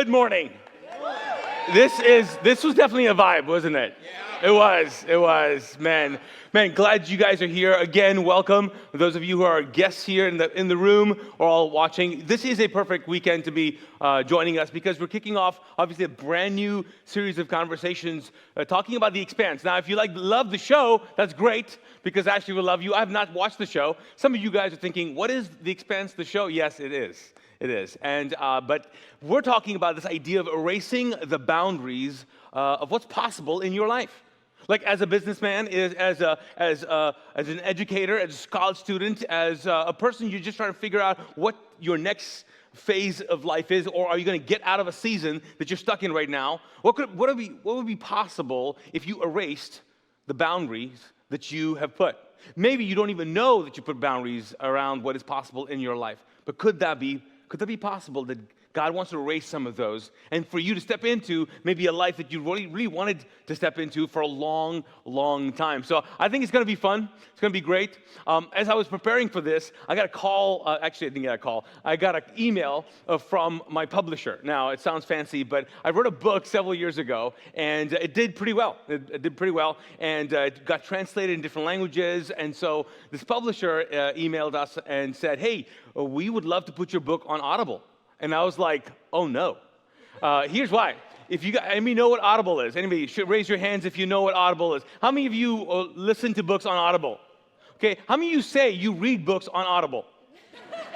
Good morning. This was definitely a vibe, wasn't it? It was. Man, glad you guys are here. Again, welcome. Those of you who are guests here in the room or all watching, this is a perfect weekend to be joining us because we're kicking off, obviously, a brand new series of conversations talking about the Expanse. Now, if you love the show, that's great because Ashley will love you. I have not watched the show. Some of you guys are thinking, what is the Expanse, the show? Yes, it is. It is. And but we're talking about this idea of erasing the boundaries of what's possible in your life. Like as a businessman, as an educator, as a college student, as a person, you're just trying to figure out what your next phase of life is, or are you going to get out of a season that you're stuck in right now? What would be possible if you erased the boundaries that you have put? Maybe you don't even know that you put boundaries around what is possible in your life, but could that be possible that God wants to erase some of those and for you to step into maybe a life that you really wanted to step into for a long, long time? So I think it's going to be fun. It's going to be great. As I was preparing for this, I got a call. Actually, I didn't get a call. I got an email from my publisher. Now, it sounds fancy, but I wrote a book several years ago, and it did pretty well. It did pretty well, and it got translated in different languages. And so this publisher emailed us and said, hey, we would love to put your book on Audible. And I was like, oh no. Here's why. If you anybody know what Audible is? Anybody should raise your hands if you know what Audible is. How many of you listen to books on Audible? Okay, how many of you say you read books on Audible?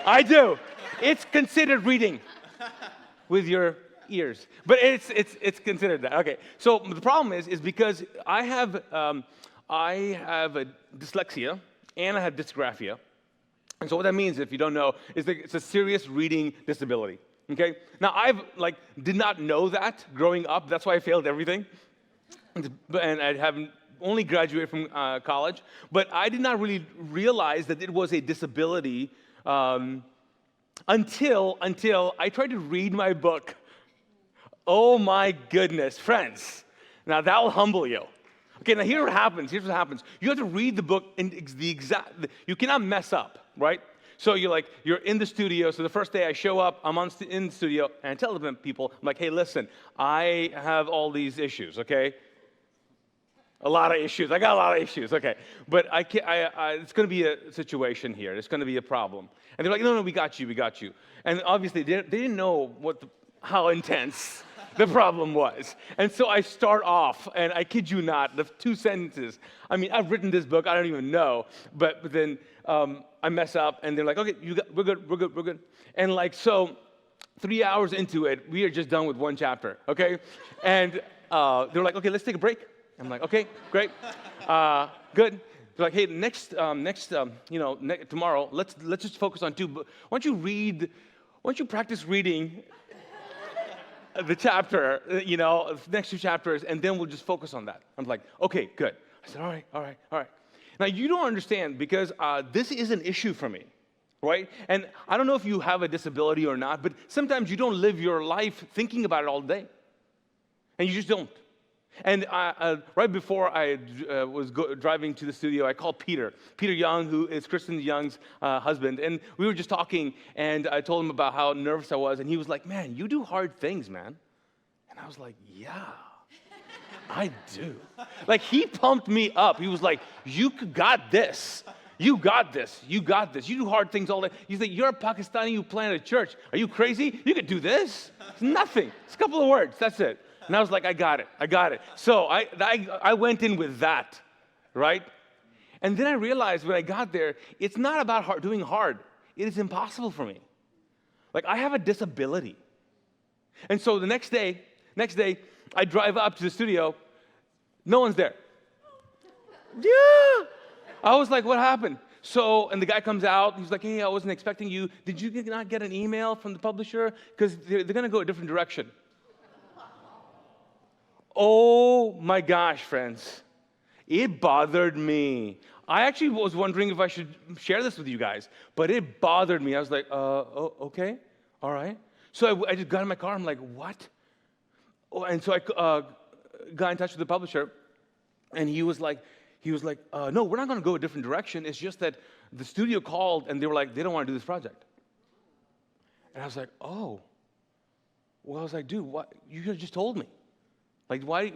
I do. It's considered reading with your ears, but it's considered that. Okay, so the problem is because I have a dyslexia and I have dysgraphia. And so what that means, if you don't know, is that it's a serious reading disability, okay? Now, did not know that growing up. That's why I failed everything. And I haven't only graduated from college. But I did not really realize that it was a disability until I tried to read my book. Oh, my goodness, friends. Now, that will humble you. Okay, now here's what happens. You have to read the book in you cannot mess up, right? So you're in the studio. So the first day I show up, I'm in the studio, and I tell the people, I'm like, hey, listen, I have all these issues, okay? I got a lot of issues, okay? But it's going to be a situation here. It's going to be a problem. And they're like, no, we got you. And obviously, they didn't know how intense the problem was. And so I start off, and I kid you not, the 2 sentences. I mean, I've written this book, I don't even know, but then I mess up, and they're like, okay, we're good. And so 3 hours into it, we are just done with 1 chapter, okay? And they're like, okay, let's take a break. I'm like, okay, great, good. They're like, hey, next, tomorrow, let's just focus on 2. Why don't you practice reading the chapter, the next 2 chapters, and then we'll just focus on that. I'm like, okay, good. I said, all right. Now, you don't understand because this is an issue for me, right? And I don't know if you have a disability or not, but sometimes you don't live your life thinking about it all day. And you just don't. And right before I was driving to the studio, I called Peter Young, who is Kristen Young's husband, and we were just talking, and I told him about how nervous I was, and he was like, man, you do hard things, man. And I was like, yeah, I do. He pumped me up. He was like, you got this. You got this. You do hard things all day. He's like, you're a Pakistani who planted a church. Are you crazy? You could do this. It's nothing. It's a couple of words. That's it. And I was like, I got it. So I went in with that, right? And then I realized when I got there, it's not about doing hard. It is impossible for me. I have a disability. And so the next day, I drive up to the studio. No one's there. Yeah. I was like, what happened? So, and the guy comes out. He's like, hey, I wasn't expecting you. Did you not get an email from the publisher? Because they're going to go a different direction. Oh my gosh, friends. It bothered me. I actually was wondering if I should share this with you guys, but it bothered me. I was like, okay, all right. So I just got in my car. I'm like, what? Oh, and so I got in touch with the publisher, and he was like, no, we're not going to go a different direction. It's just that the studio called, and they were like, they don't want to do this project. And I was like, oh. Well, I was like, dude, what? You could have just told me. Like, why?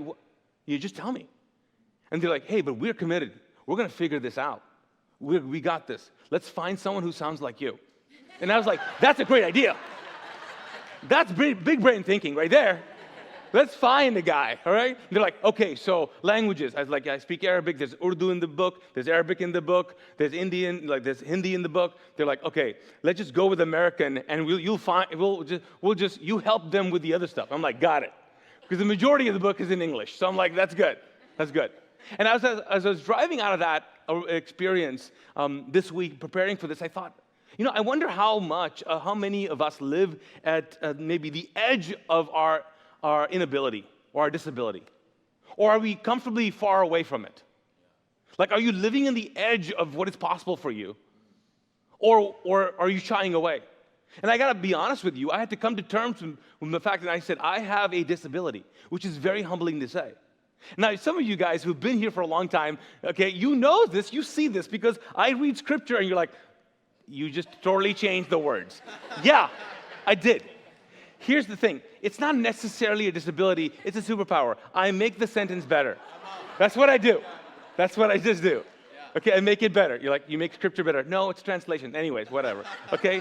You just tell me. And they're like, hey, but we're committed. We're going to figure this out. We got this. Let's find someone who sounds like you. And I was like, that's a great idea. That's big brain thinking right there. Let's find a guy, all right? They're like, okay, so languages. I was like, I speak Arabic. There's Urdu in the book. There's Arabic in the book. There's Indian, like there's Hindi in the book. They're like, okay, let's just go with American, and we'll just you help them with the other stuff. I'm like, got it, because the majority of the book is in English. So I'm like, that's good. And as I was driving out of that experience this week, preparing for this, I thought, I wonder how many of us live at maybe the edge of our inability or our disability? Or are we comfortably far away from it? Like, are you living in the edge of what is possible for you? Or are you shying away? And I got to be honest with you, I had to come to terms with the fact that I said, I have a disability, which is very humbling to say. Now, some of you guys who've been here for a long time, okay, you know this, you see this, because I read scripture and you're like, you just totally changed the words. Yeah, I did. Here's the thing. It's not necessarily a disability. It's a superpower. I make the sentence better. That's what I do. That's what I just do. Okay, I make it better. You're like, you make scripture better. No, it's translation. Anyways, whatever. Okay?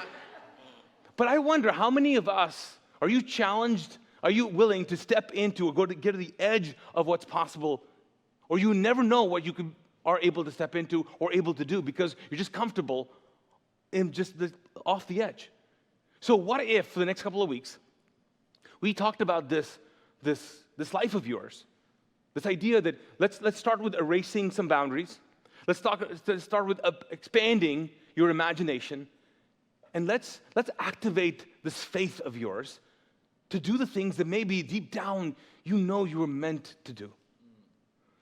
But I wonder, how many of us, are you challenged? Are you willing to step into or get to the edge of what's possible? Or you never know what you are able to step into or able to do because you're just comfortable in just off the edge. So what if, for the next couple of weeks, we talked about this life of yours, this idea that let's start with erasing some boundaries. Let's start with expanding your imagination, and let's activate this faith of yours to do the things that maybe deep down you were meant to do.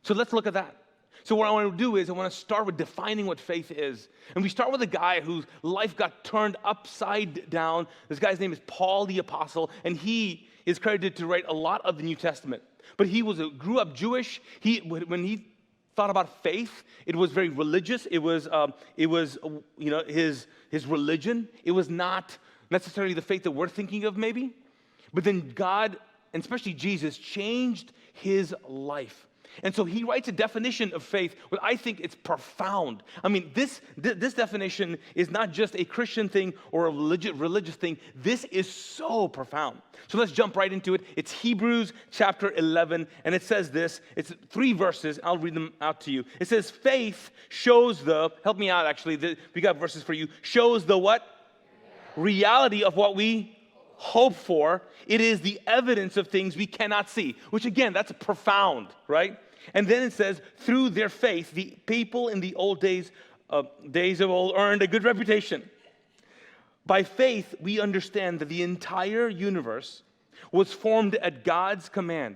So let's look at that. So what I want to do is I want to start with defining what faith is. And we start with a guy whose life got turned upside down. This guy's name is Paul the Apostle, and he is credited to write a lot of the New Testament. But he grew up Jewish. When he thought about faith, it was very religious. It was his religion. It was not necessarily the faith that we're thinking of maybe. But then God, and especially Jesus, changed his life. And so he writes a definition of faith, but I think it's profound. I mean, this definition is not just a Christian thing or a religious thing. This is so profound. So let's jump right into it. It's Hebrews chapter 11, and it says this. It's 3 verses. I'll read them out to you. It says, faith shows help me out actually, we got verses for you, shows the what? Reality of what we hope for. It is the evidence of things we cannot see, which again, that's profound, right? And then it says, through their faith, the people in the old days of old earned a good reputation. By faith, we understand that the entire universe was formed at God's command,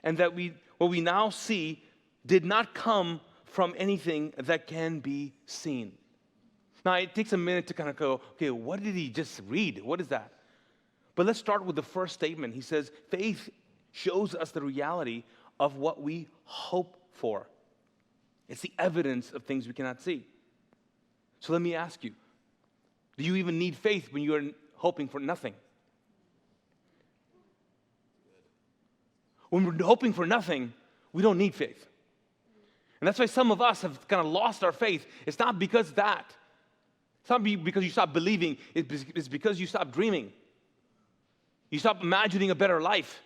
and that what we now see did not come from anything that can be seen. Now, it takes a minute to kind of go, okay, what did he just read? What is that? But let's start with the first statement. He says, faith shows us the reality of what we hope for. It's the evidence of things we cannot see. So let me ask you, do you even need faith when you are hoping for nothing? When we're hoping for nothing, we don't need faith. And that's why some of us have kind of lost our faith. It's not because of that. It's not because you stopped believing. It's because you stopped dreaming. You stop imagining a better life.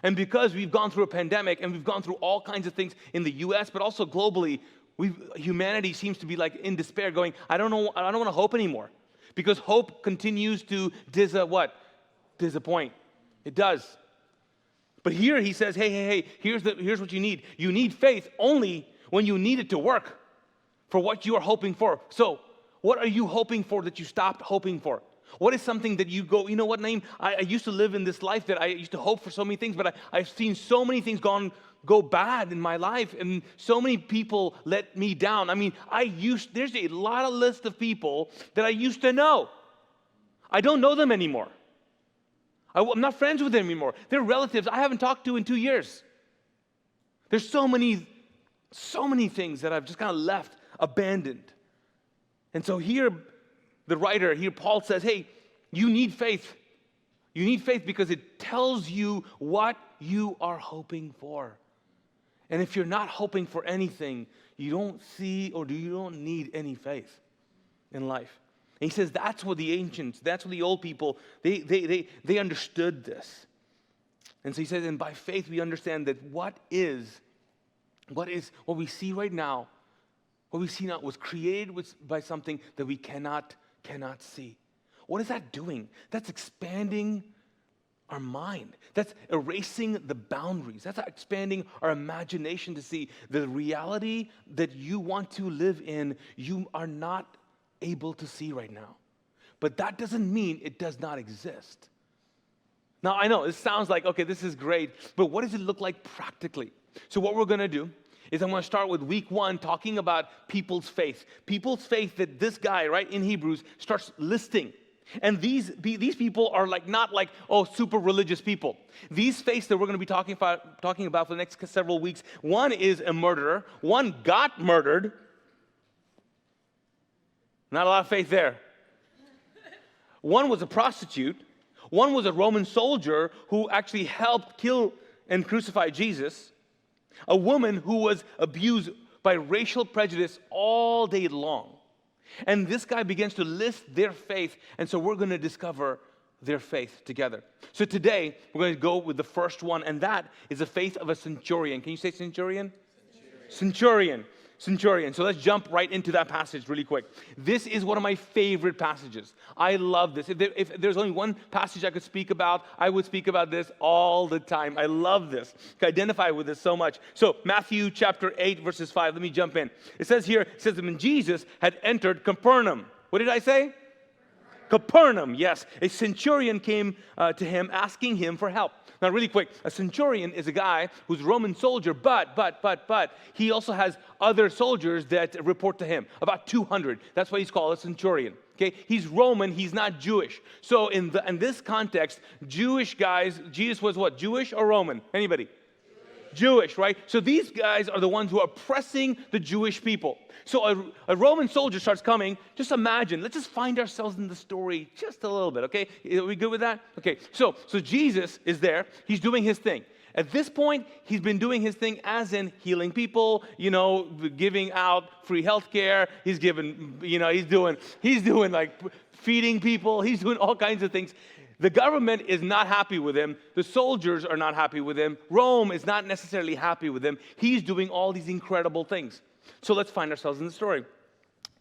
And because we've gone through a pandemic and we've gone through all kinds of things in the U.S., but also globally, humanity seems to be like in despair going, I don't want to hope anymore. Because hope continues to disappoint. It does. But here he says, hey, here's what you need. You need faith only when you need it to work for what you are hoping for. So what are you hoping for that you stopped hoping for? What is something that you go, you know what, Naeem? I used to live in this life that I used to hope for so many things, but I've seen so many things go bad in my life, and so many people let me down. I mean, there's a lot of list of people that I used to know. I don't know them anymore. I'm not friends with them anymore. They're relatives I haven't talked to in 2 years. There's so many things that I've just kind of left abandoned. And so here, the writer here, Paul says, hey, you need faith. You need faith because it tells you what you are hoping for. And if you're not hoping for anything, you don't see or you don't need any faith in life. And he says that's what the ancients, that's what the old people, they understood this. And so he says, and by faith we understand that what we see right now, what we see now was created by something that we cannot see. What is that doing? That's expanding our mind. That's erasing the boundaries. That's expanding our imagination to see the reality that you want to live in, you are not able to see right now. But that doesn't mean it does not exist. Now, I know, it sounds like, okay, this is great, but what does it look like practically? So what we're going to do is I'm going to start with week 1 talking about people's faith. People's faith that this guy, right, in Hebrews starts listing. And these people are not super religious people. These faiths that we're going to be talking about for the next several weeks, one is a murderer, one got murdered. Not a lot of faith there. One was a prostitute. One was a Roman soldier who actually helped kill and crucify Jesus. A woman who was abused by racial prejudice all day long. And this guy begins to list their faith, and so we're going to discover their faith together. So today, we're going to go with the first one, and that is the faith of a centurion. Can you say centurion? Centurion. So let's jump right into that passage really quick. This is one of my favorite passages. I love this. If there's only one passage I could speak about, I would speak about this all the time. I love this. I can identify with this so much. So Matthew chapter 8, verses 5. Let me jump in. It says that when Jesus had entered Capernaum. What did I say? Capernaum, yes. A centurion came to him asking him for help. Now, really quick, a centurion is a guy who's a Roman soldier, but he also has other soldiers that report to him, about 200. That's why he's called a centurion. Okay, he's Roman, he's not Jewish. So in this context, Jewish guys, Jesus was what, Jewish or Roman? Anybody? Jewish, right? So these guys are the ones who are oppressing the Jewish people. So a Roman soldier starts coming. Just imagine, let's just find ourselves in the story just a little bit, okay? Are we good with that? Okay, so Jesus is there. He's doing his thing. At this point, he's been doing his thing as in healing people, giving out free health care. He's giving, he's doing like feeding people. He's doing all kinds of things. The government is not happy with him. The soldiers are not happy with him. Rome is not necessarily happy with him. He's doing all these incredible things. So let's find ourselves in the story.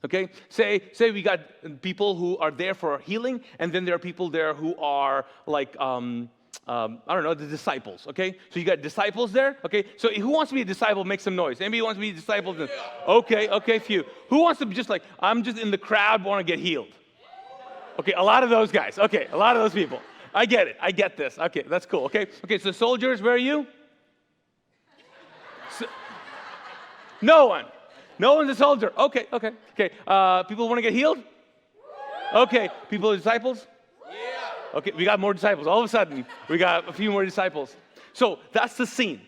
Okay? Say we got people who are there for healing, and then there are people there who are like, the disciples. Okay? So you got disciples there. Okay? So who wants to be a disciple? Make some noise. Anybody wants to be a disciple? Okay, few. Who wants to be just like, I'm just in the crowd, want to get healed? Okay, a lot of those guys. Okay, a lot of those people. I get it. I get this. Okay, that's cool. Okay, so soldiers, where are you? No one. No one's a soldier. Okay. People want to get healed? Okay, people are disciples? Yeah. Okay, we got more disciples. All of a sudden, we got a few more disciples. So that's the scene.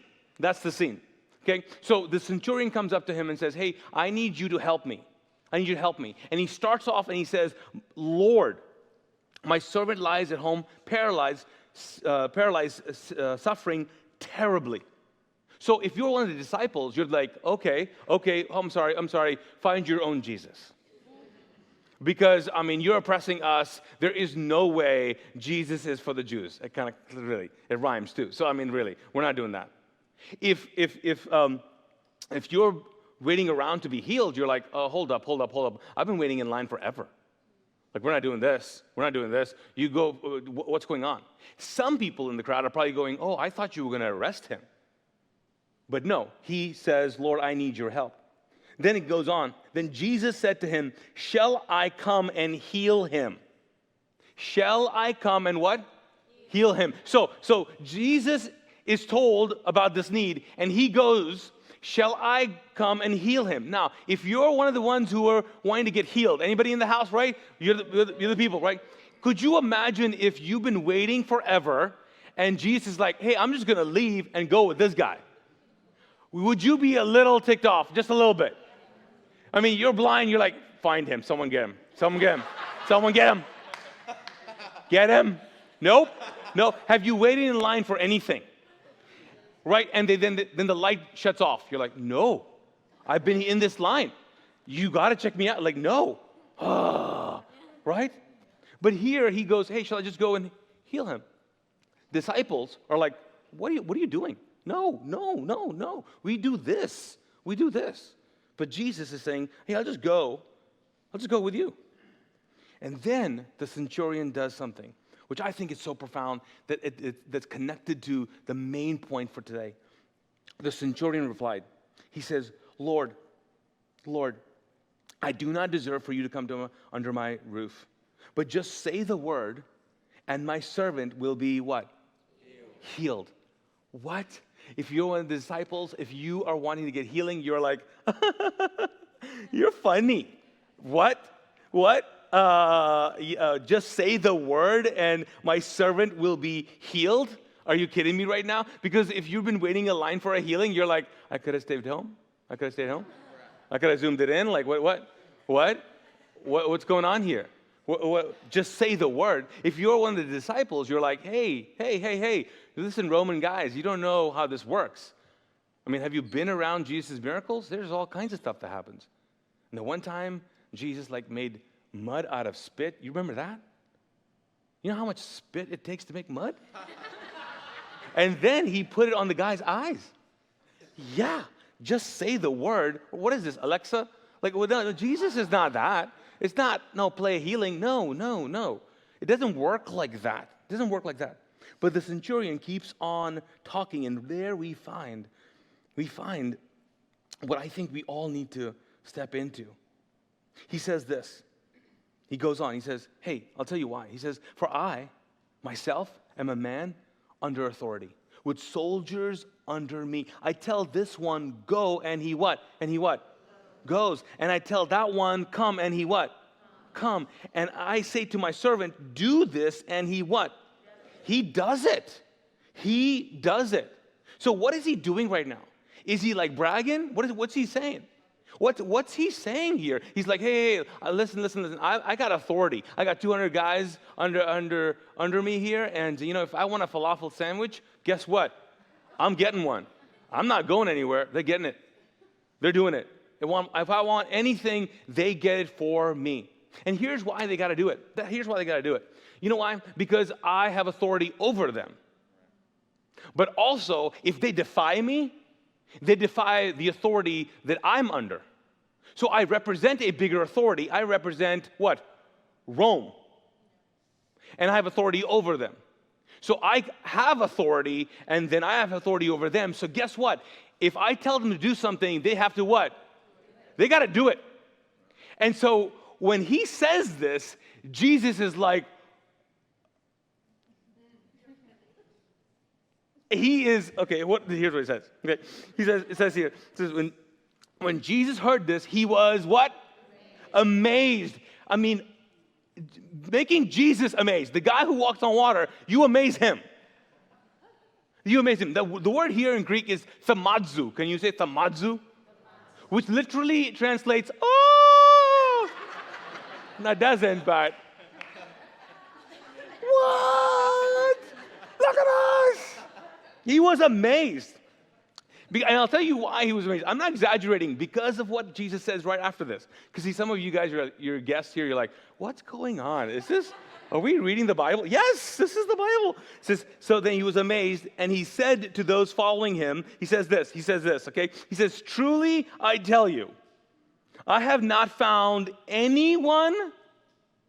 Okay, so the centurion comes up to him and says, hey, I need you to help me. And he starts off and he says, Lord, my servant lies at home, paralyzed, suffering terribly. So if you're one of the disciples, you're like, okay, I'm sorry, find your own Jesus. Because, you're oppressing us. There is no way Jesus is for the Jews. It kind of, really, it rhymes too. So, really, we're not doing that. If you're waiting around to be healed, you're like, oh, hold up. I've been waiting in line forever. Like, we're not doing this. You go, what's going on? Some people in the crowd are probably going, oh, I thought you were going to arrest him. But no, he says, Lord, I need your help. Then it goes on. Then Jesus said to him, shall I come and heal him? Shall I come and what? Heal him. So Jesus is told about this need, and he goes, shall I come and heal him? Now, if you're one of the ones who are wanting to get healed, anybody in the house, right? You're the people, right? Could you imagine if you've been waiting forever and Jesus is like, hey, I'm just going to leave and go with this guy? Would you be a little ticked off? Just a little bit. You're blind. You're like, find him. Someone get him. Get him. Nope. No. Have you waited in line for anything? Right? And then the light shuts off. You're like, no, I've been in this line. You got to check me out. Like, no. Right? But here he goes, hey, shall I just go and heal him? Disciples are like, what are you doing? No. We do this. But Jesus is saying, hey, I'll just go with you. And then the centurion does something, which I think is so profound that's connected to the main point for today. The centurion replied, he says, Lord, I do not deserve for you to come under my roof, but just say the word, and my servant will be what? Healed. What? If you're one of the disciples, if you are wanting to get healing, you're like, you're funny. What? Just say the word and my servant will be healed? Are you kidding me right now? Because if you've been waiting in line for a healing, you're like, I could have stayed home. I could have zoomed it in. Like, what's going on here? Just say the word. If you're one of the disciples, you're like, hey, listen, Roman guys, you don't know how this works. I mean, have you been around Jesus' miracles? There's all kinds of stuff that happens. And the one time Jesus made mud out of spit, you remember that? You know how much spit it takes to make mud? And then he put it on the guy's eyes. Yeah, just say the word. What is this, Alexa? No, Jesus is not that. It's not, play a healing. No. It doesn't work like that. But the centurion keeps on talking, and there we find what I think we all need to step into. He says this. He goes on. He says, hey, I'll tell you why. He says, for I, myself, am a man under authority, with soldiers under me. I tell this one, go, and he what? Goes. And I tell that one, come, and he what? Come. And I say to my servant, do this, and he what? He does it. So what is he doing right now? Is he bragging? What's he saying? What's he saying here? He's like, hey, listen. I got authority. I got 200 guys under me here, and if I want a falafel sandwich, guess what? I'm getting one. I'm not going anywhere. They're getting it. They're doing it. If I want anything, they get it for me. And here's why they got to do it. You know why? Because I have authority over them. But also, if they defy me, they defy the authority that I'm under. So I represent a bigger authority. I represent what? Rome. And I have authority over them. So I have authority, and then I have authority over them. So guess what? If I tell them to do something, they have to what? They got to do it. And so when he says this, Jesus is like, here's what he says. Okay, it says here, when Jesus heard this, he was what? Amazed. I mean, making Jesus amazed. The guy who walks on water, you amaze him. The word here in Greek is thamadzo. Can you say thamadzo? Which literally translates, oh! No, it doesn't, but what? Look at us! He was amazed. And I'll tell you why he was amazed. I'm not exaggerating because of what Jesus says right after this. Because see, some of you guys, you're guests here, you're like, what's going on? Are we reading the Bible? Yes, this is the Bible. It says, so then he was amazed, and he said to those following him, he says this, okay? He says, truly I tell you, I have not found anyone,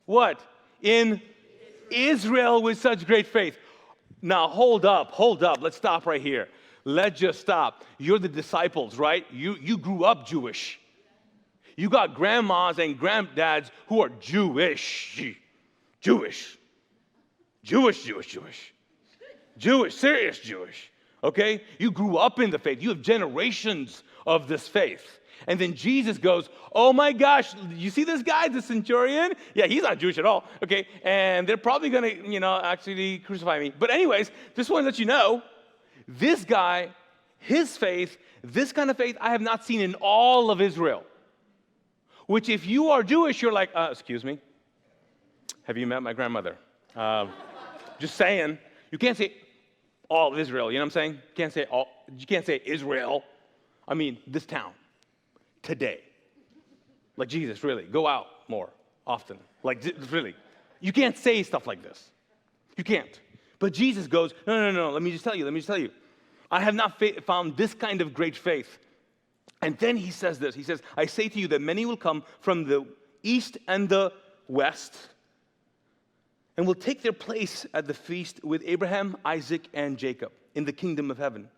what? In Israel with such great faith. Now, hold up. Let's stop right here. Let's just stop. You're the disciples, right? You grew up Jewish. You got grandmas and granddads who are Jewish, serious Jewish, okay? You grew up in the faith. You have generations of this faith. And then Jesus goes, oh my gosh, you see this guy, the centurion? Yeah, he's not Jewish at all, okay? And they're probably going to, actually crucify me. But anyways, just want to let you know, this guy, his faith, this kind of faith, I have not seen in all of Israel. Which if you are Jewish, you're like, excuse me, have you met my grandmother? Just saying. You can't say all of Israel, you know what I'm saying? You can't say Israel. I mean, this town, today. Like, Jesus, really, go out more often. Like, really. You can't say stuff like this. You can't. But Jesus goes, no, let me just tell you. I have not found this kind of great faith. And then he says this. He says, I say to you that many will come from the east and the west and will take their place at the feast with Abraham, Isaac, and Jacob in the kingdom of heaven.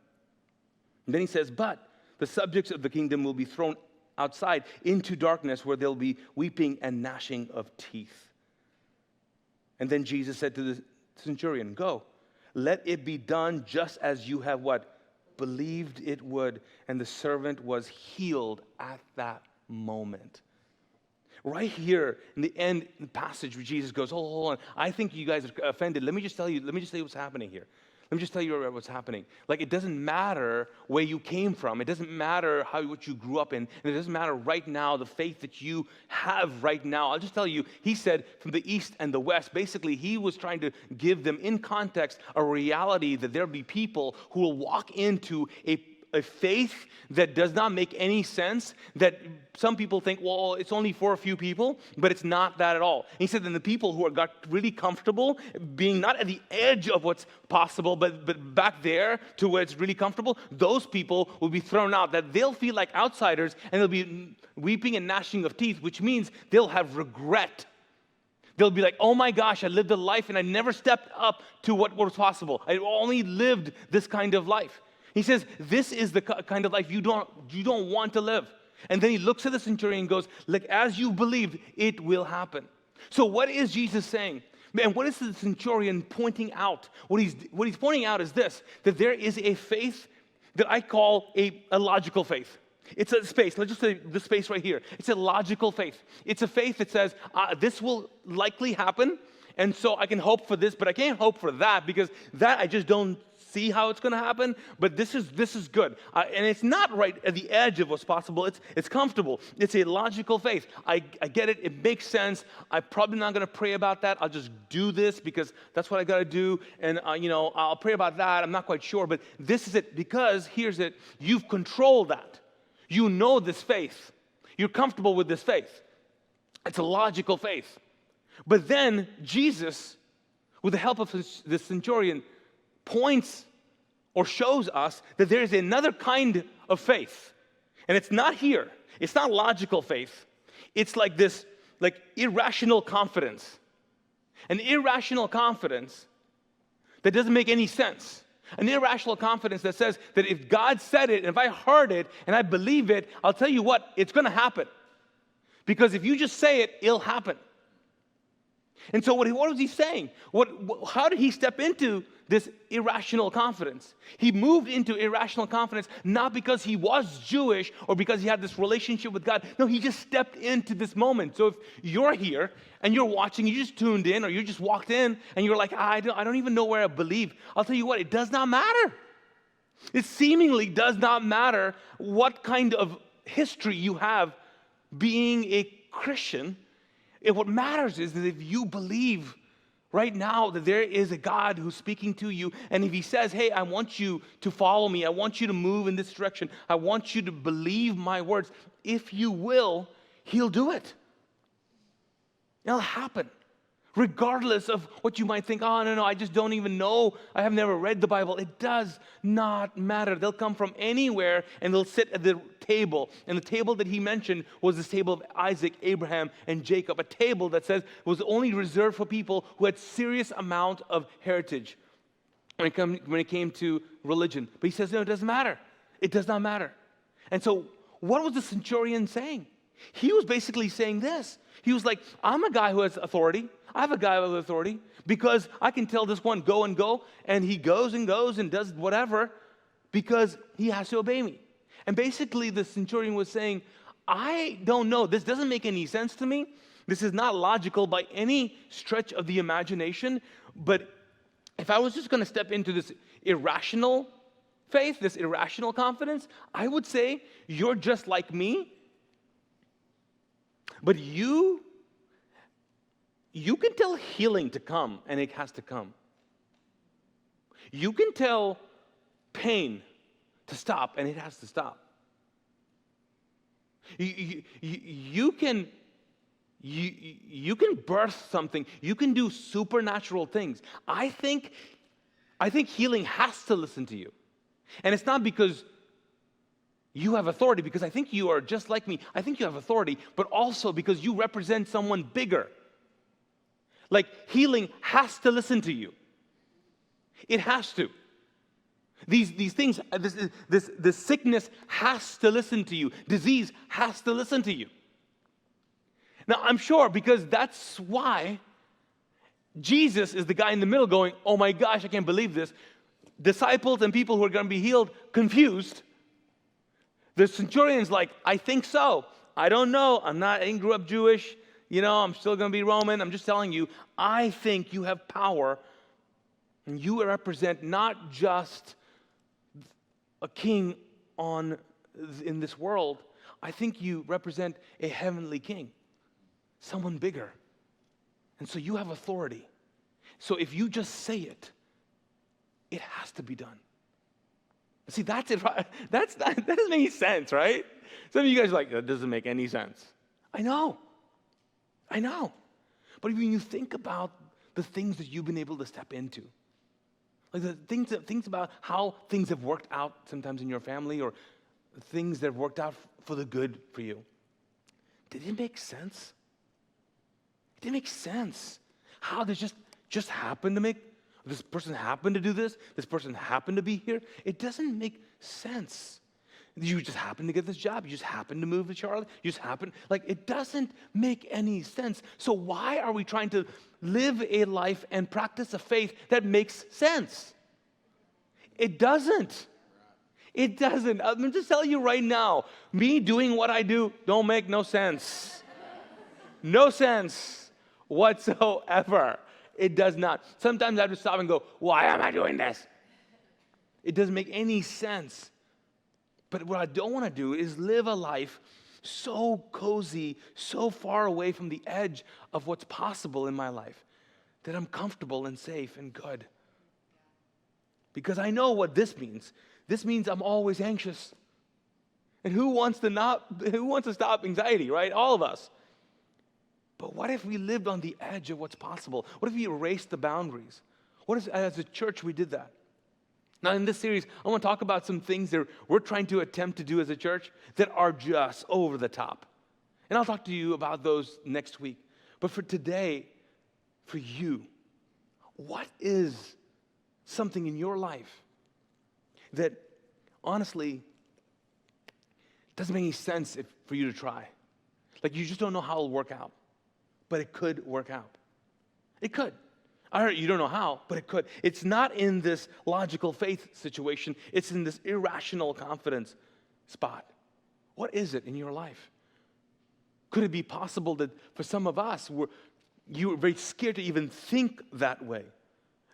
And then he says, but the subjects of the kingdom will be thrown outside into darkness where there'll be weeping and gnashing of teeth. And then Jesus said to the centurion, go, let it be done just as you have what? Believed it would. And the servant was healed at that moment. Right here in the end passage where Jesus goes, hold on, I think you guys are offended. Let me just tell you what's happening here. Let me just tell you what's happening. Like, it doesn't matter where you came from. It doesn't matter what you grew up in. And it doesn't matter right now, the faith that you have right now. I'll just tell you, he said from the east and the west. Basically, he was trying to give them in context a reality that there'll be people who will walk into a faith that does not make any sense, that some people think, well, it's only for a few people, but it's not that at all. And he said, then the people who got really comfortable being not at the edge of what's possible, but back there to where it's really comfortable, those people will be thrown out, that they'll feel like outsiders, and they'll be weeping and gnashing of teeth, which means they'll have regret. They'll be like, oh my gosh, I lived a life and I never stepped up to what was possible. I only lived this kind of life. He says, this is the kind of life you don't want to live. And then he looks at the centurion and goes, like, as you believed, it will happen. So what is Jesus saying? And what is the centurion pointing out? What he's pointing out is this, that there is a faith that I call a logical faith. It's a space, let's just say this space right here. It's a logical faith. It's a faith that says, this will likely happen, and so I can hope for this, but I can't hope for that, because that I just don't see how it's going to happen, but this is good. And it's not right at the edge of what's possible. It's comfortable. It's a logical faith. I get it. It makes sense. I'm probably not going to pray about that. I'll just do this because that's what I got to do. And, I'll pray about that. I'm not quite sure, but this is it, because here's it. You've controlled that. You know this faith. You're comfortable with this faith. It's a logical faith. But then Jesus, with the help of the centurion, points or shows us that there is another kind of faith. And it's not here. It's not logical faith. It's like this, like irrational confidence. An irrational confidence that doesn't make any sense. An irrational confidence that says that if God said it, and if I heard it, and I believe it, I'll tell you what, it's going to happen. Because if you just say it, it'll happen. And so what was he saying? How did he step into this irrational confidence? He moved into irrational confidence not because he was Jewish or because he had this relationship with God. No, he just stepped into this moment. So if you're here and you're watching, you just tuned in or you just walked in and you're like, I don't even know where I believe. I'll tell you what, it does not matter. It seemingly does not matter what kind of history you have being a Christian. What matters is that if you believe right now that there is a God who's speaking to you, and if he says, hey, I want you to follow me, I want you to move in this direction, I want you to believe my words, if you will, he'll do it. It'll happen. Regardless of what you might think, oh, no, I just don't even know. I have never read the Bible. It does not matter. They'll come from anywhere and they'll sit at the table. And the table that he mentioned was this table of Isaac, Abraham, and Jacob. A table that says was only reserved for people who had serious amount of heritage when it came to religion. But he says, no, it doesn't matter. It does not matter. And so what was the centurion saying? He was basically saying this. He was like, I'm a guy who has authority. I have a guy with authority because I can tell this one, go, and he goes and does whatever because he has to obey me. And basically the centurion was saying, I don't know. This doesn't make any sense to me. This is not logical by any stretch of the imagination. But if I was just going to step into this irrational faith, this irrational confidence, I would say you're just like me. But you can tell healing to come, and it has to come. You can tell pain to stop, and it has to stop. You can birth something. You can do supernatural things. I think healing has to listen to you. And it's not because you have authority, because I think you are just like me. I think you have authority, but also because you represent someone bigger. Like, healing has to listen to you. It has to. These things, this sickness has to listen to you. Disease has to listen to you. Now, I'm sure, because that's why Jesus is the guy in the middle going, oh my gosh, I can't believe this. Disciples and people who are going to be healed, confused. The centurion's like, I think so. I don't know. I didn't grow up Jewish. I'm still going to be Roman. I'm just telling you, I think you have power, and you represent not just a king in this world. I think you represent a heavenly king, someone bigger. And so you have authority. So if you just say it, it has to be done. See, that's it. That doesn't make any sense, right? Some of you guys are like, that doesn't make any sense. I know. But when you think about the things that you've been able to step into, like the things about how things have worked out sometimes in your family, or things that have worked out for the good for you, did it make sense? It didn't make sense. How they just happened to make, this person happened to do this person happened to be here. It doesn't make sense. You just happen to get this job. You just happen to move to Charlotte. You just happen, it doesn't make any sense. So why are we trying to live a life and practice a faith that makes sense? It doesn't. It doesn't. I'm just telling you right now, me doing what I do don't make no sense. No sense whatsoever. It does not. Sometimes I have to stop and go, why am I doing this? It doesn't make any sense. But what I don't want to do is live a life so cozy, so far away from the edge of what's possible in my life, that I'm comfortable and safe and good. Because I know what this means. This means I'm always anxious. And who wants to stop anxiety, right? All of us. But what if we lived on the edge of what's possible? What if we erased the boundaries? What if as a church we did that? Now, in this series, I want to talk about some things that we're trying to attempt to do as a church that are just over the top. And I'll talk to you about those next week. But for today, for you, what is something in your life that honestly doesn't make any sense for you to try? Like, you just don't know how it'll work out. But it could work out. It could. I heard you don't know how, but it could. It's not in this logical faith situation. It's in this irrational confidence spot. What is it in your life? Could it be possible that for some of us, you were very scared to even think that way?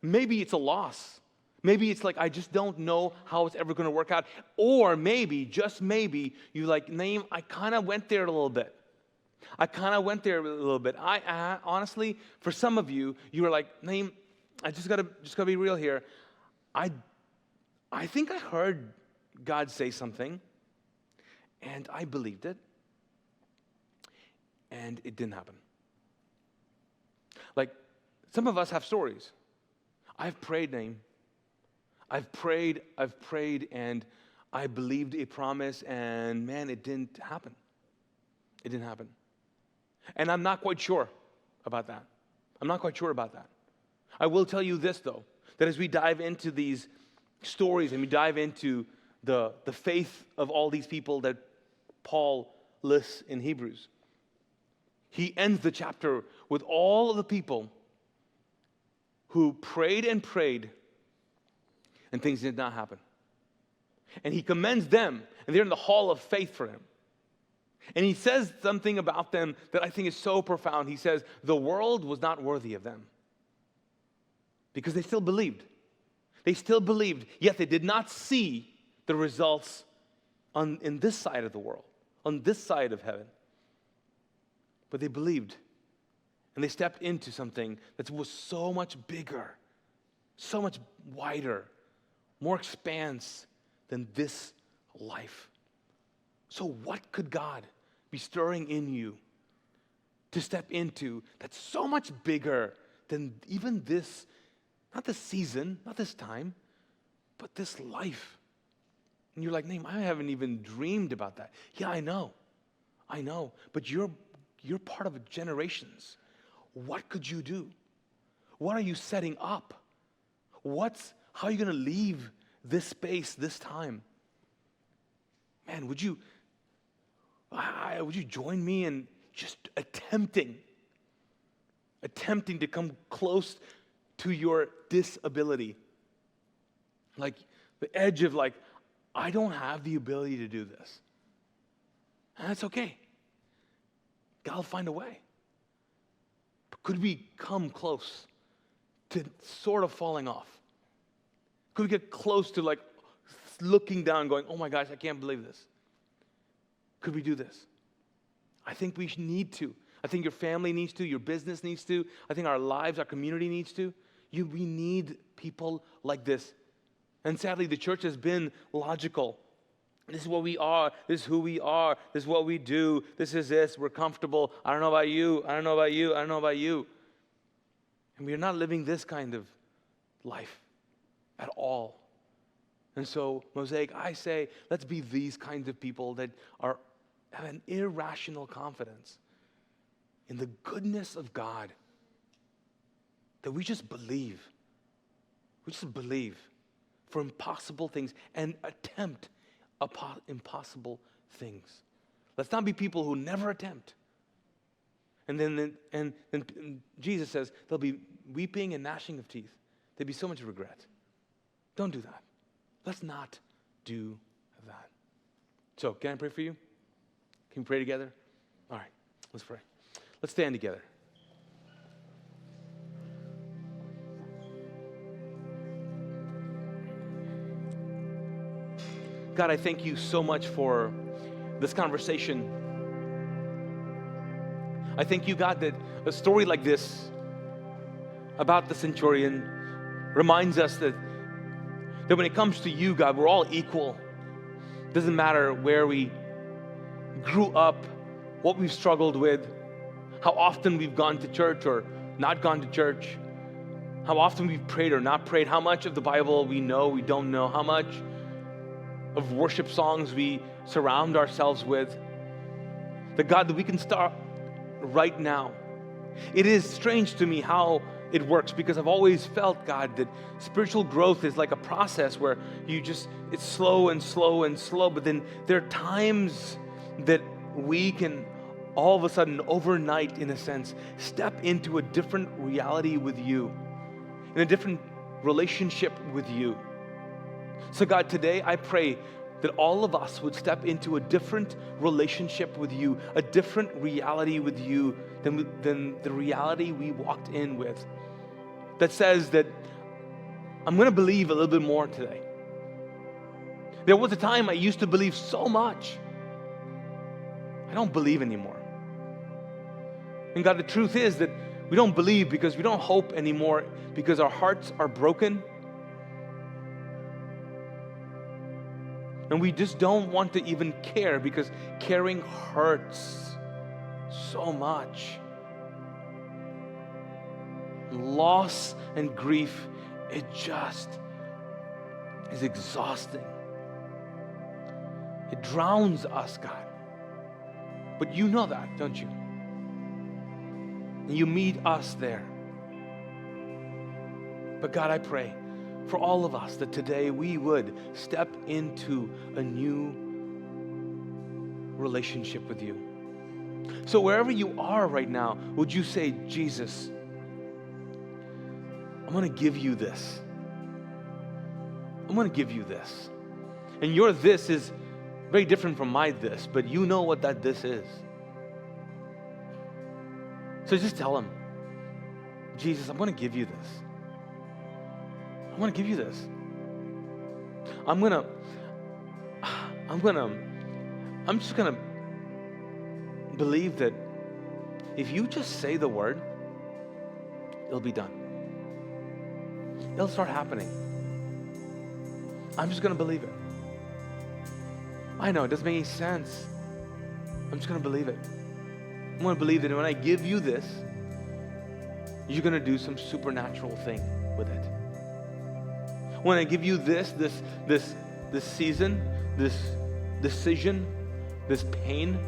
Maybe it's a loss. Maybe it's like, I just don't know how it's ever going to work out. Or maybe, just maybe, you like, Naeem, I kind of went there a little bit. I honestly, for some of you, you were like, Naeem, I just gotta be real here. I think I heard God say something, and I believed it, and it didn't happen. Like, some of us have stories. I've prayed, Naeem. I've prayed, and I believed a promise, and man, it didn't happen. It didn't happen. And I'm not quite sure about that. I will tell you this, though, that as we dive into these stories and we dive into the faith of all these people that Paul lists in Hebrews, he ends the chapter with all of the people who prayed and things did not happen. And he commends them, and they're in the hall of faith for him. And he says something about them that I think is so profound. He says, the world was not worthy of them. Because they still believed. Yet they did not see the results in this side of the world, on this side of heaven. But they believed. And they stepped into something that was so much bigger so much wider, more expanse than this life. So what could God be stirring in you to step into that's so much bigger than even this, not this season, not this time, but this life? And you're like, Naeem, I haven't even dreamed about that. Yeah, I know, but you're part of generations. What could you do? What are you setting up? How are you going to leave this space, this time? Man, would you join me in just attempting to come close to your disability? Like the edge of like, I don't have the ability to do this. And that's okay. God will find a way. But could we come close to sort of falling off? Could we get close to like looking down going, oh my gosh, I can't believe this. Could we do this? I think we need to. I think your family needs to. Your business needs to. I think our lives, our community needs to. We need people like this. And sadly, the church has been logical. This is what we are. This is who we are. This is what we do. This is this. We're comfortable. I don't know about you. I don't know about you. I don't know about you. And we are not living this kind of life at all. And so, Mosaic, I say, let's be these kinds of people that have an irrational confidence in the goodness of God. That we just believe. We just believe for impossible things and attempt impossible things. Let's not be people who never attempt. And then Jesus says there'll be weeping and gnashing of teeth. There'll be so much regret. Don't do that. Let's not do that. So, can I pray for you? Can we pray together? All right, let's pray. Let's stand together. God, I thank you so much for this conversation. I thank you, God, that a story like this about the centurion reminds us that when it comes to you, God, we're all equal. It doesn't matter where we grew up, what we've struggled with, how often we've gone to church or not gone to church, how often we've prayed or not prayed, how much of the Bible we know, we don't know, how much of worship songs we surround ourselves with. The God, that we can start right now. It is strange to me how it works, because I've always felt, God, that spiritual growth is like a process where it's slow and slow and slow, but then there are times that we can all of a sudden, overnight, in a sense, step into a different reality with you, in a different relationship with you. So God, today I pray that all of us would step into a different relationship with you, a different reality with you than the reality we walked in with. That says that I'm going to believe a little bit more today. There was a time I used to believe so much. I don't believe anymore. And God, the truth is that we don't believe because we don't hope anymore, because our hearts are broken. And we just don't want to even care, because caring hurts so much. Loss and grief, it just is exhausting. It drowns us, God. But you know that, don't you? And you meet us there. But God, I pray for all of us that today we would step into a new relationship with you. So wherever you are right now, would you say, Jesus, I'm going to give you this. I'm going to give you this. And your this is very different from my this, but you know what that this is. So just tell him, Jesus, I'm going to give you this. I'm going to give you this. I'm just going to believe that if you just say the word, it'll be done. it'll start happening. I'm just going to believe it. I know it doesn't make any sense. I'm just going to believe it. I'm going to believe that when I give you this, you're going to do some supernatural thing with it. When I give you this season, this decision, this pain,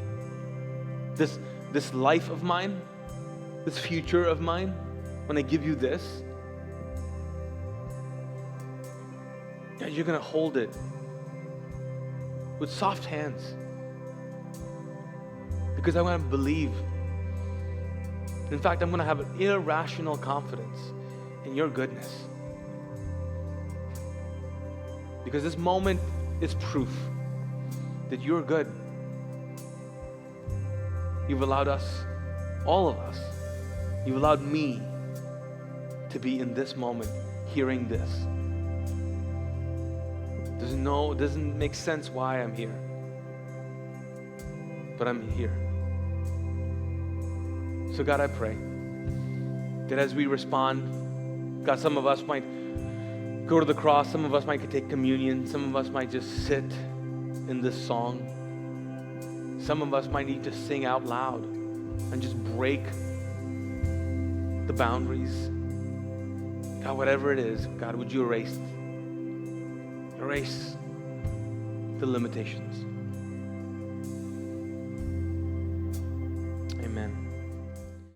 this life of mine, this future of mine, when I give you this, you're going to hold it with soft hands. Because I want to believe. In fact, I'm going to have an irrational confidence in your goodness. Because this moment is proof that you're good. You've allowed us, all of us, you've allowed me to be in this moment, hearing this. It doesn't make sense why I'm here. But I'm here. So God, I pray that as we respond, God, some of us might go to the cross, some of us might take communion, some of us might just sit in this song. Some of us might need to sing out loud and just break the boundaries. God, whatever it is, God, would you erase the limitations. Amen.